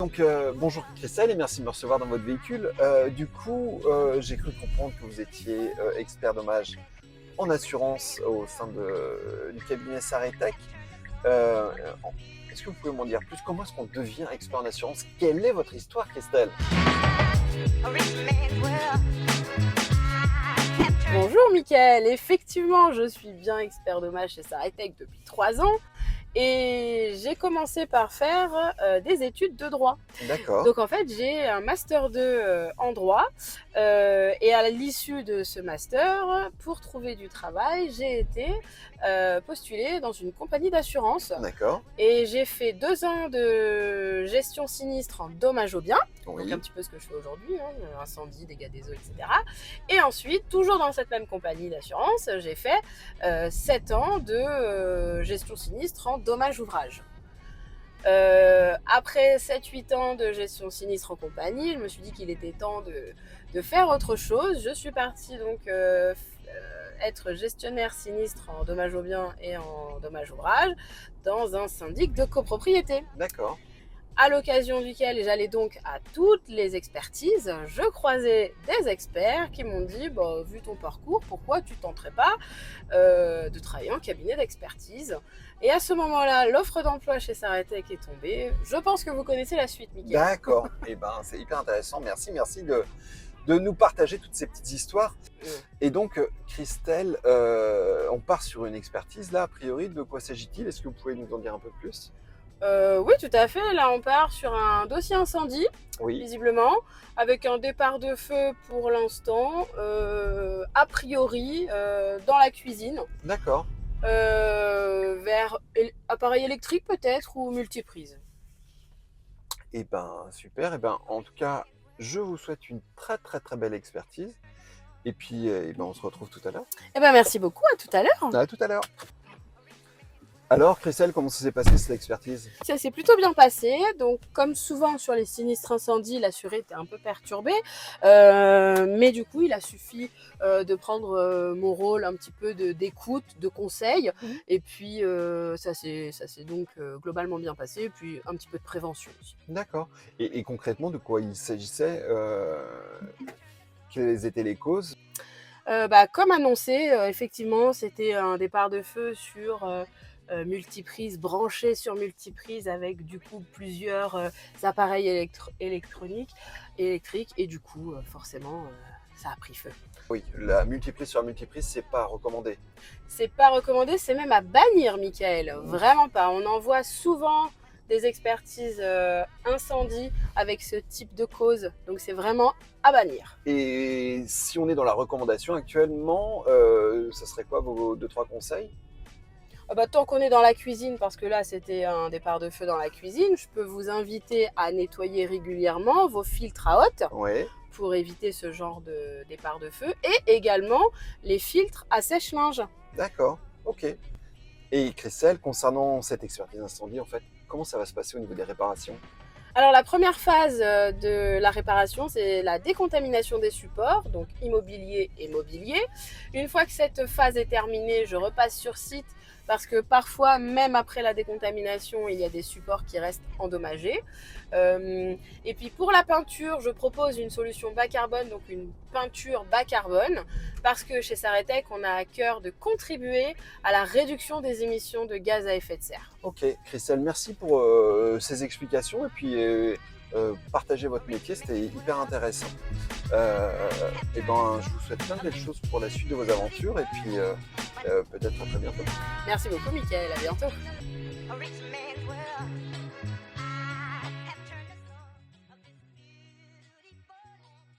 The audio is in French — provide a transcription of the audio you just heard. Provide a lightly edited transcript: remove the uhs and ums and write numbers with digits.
Bonjour Christelle et merci de me recevoir dans votre véhicule. J'ai cru comprendre que vous étiez expert dommage en assurance au sein du cabinet Saretech. Euh, Est-ce que vous pouvez m'en dire plus? Comment est-ce qu'on devient expert en assurance? Quelle est votre histoire, Christelle? Bonjour Mickaël, effectivement je suis bien expert dommage chez Saretech depuis 3 ans et j'ai commencé par faire des études de droit. D'accord, Donc en fait j'ai un master 2 en droit et à l'issue de ce master, pour trouver du travail, j'ai été postulée dans une compagnie d'assurance d'accord, et j'ai fait 2 ans de gestion sinistre en dommages aux biens, donc un oui, petit peu ce que je fais aujourd'hui, incendie, dégâts des eaux, etc. Et ensuite, toujours dans cette même compagnie d'assurance, j'ai fait 7 ans de gestion sinistre en dommages ouvrages. Après 7-8 ans de gestion sinistre en compagnie, je me suis dit qu'il était temps de faire autre chose. Je suis partie donc être gestionnaire sinistre en dommages aux biens et en dommages ouvrages dans un syndic de copropriété. d'accord. À l'occasion duquel j'allais donc à toutes les expertises, je croisais des experts qui m'ont dit bah, vu ton parcours, pourquoi tu tenterais pas de travailler en cabinet d'expertise. Et à ce moment-là, l'offre d'emploi chez Saretech est tombée. Je pense que vous connaissez la suite, Mickaël. D'accord. C'est hyper intéressant. Merci de nous partager toutes ces petites histoires. Et donc, Christelle, on part sur une expertise là, a priori, de quoi s'agit-il? Est-ce que vous pouvez nous en dire un peu plus? Oui, tout à fait. Là, on part sur un dossier incendie, Oui, visiblement, avec un départ de feu pour l'instant, a priori dans la cuisine. d'accord. Vers appareil électrique peut-être ou multiprise. Super. En tout cas, je vous souhaite une très belle expertise. On se retrouve tout à l'heure. Eh ben merci beaucoup, à tout à l'heure. À tout à l'heure. Alors, Christelle, comment ça s'est passé cette expertise? Ça s'est plutôt bien passé. Donc, comme souvent sur les sinistres incendies, l'assuré était un peu perturbé. Mais du coup, il a suffi de prendre mon rôle un petit peu d'écoute, de conseil. Et puis, ça s'est donc globalement bien passé. Et puis, un petit peu de prévention aussi. D'accord. Et concrètement, de quoi il s'agissait? Quelles étaient les causes? Comme annoncé, effectivement, c'était un départ de feu sur multiprise, branché sur multiprise avec du coup plusieurs appareils électriques et du coup forcément ça a pris feu. Oui, la multiprise sur multiprise, c'est pas recommandé. C'est pas recommandé, c'est même à bannir, Mickaël, vraiment pas. On en voit souvent des expertises incendie avec ce type de cause, donc c'est vraiment à bannir. Et si on est dans la recommandation actuellement, ça serait quoi vos deux, trois conseils? Tant qu'on est dans la cuisine, parce que là c'était un départ de feu dans la cuisine, je peux vous inviter à nettoyer régulièrement vos filtres à hotte Ouais, pour éviter ce genre de départ de feu et également les filtres à sèche-linge. d'accord, ok. Et Christelle, concernant cette expertise incendie, en fait, comment ça va se passer au niveau des réparations? Alors la première phase de la réparation, c'est la décontamination des supports, donc immobilier et mobilier. Une fois que cette phase est terminée, je repasse sur site parce que parfois, même après la décontamination, il y a des supports qui restent endommagés. Et puis pour la peinture, je propose une solution bas carbone, donc une peinture bas carbone, parce que chez Saretech, on a à cœur de contribuer à la réduction des émissions de gaz à effet de serre. Ok, Christelle, merci pour ces explications partager votre métier, c'était hyper intéressant. Je vous souhaite plein de belles choses pour la suite de vos aventures peut-être à très bientôt. Merci beaucoup, Mickaël. À bientôt.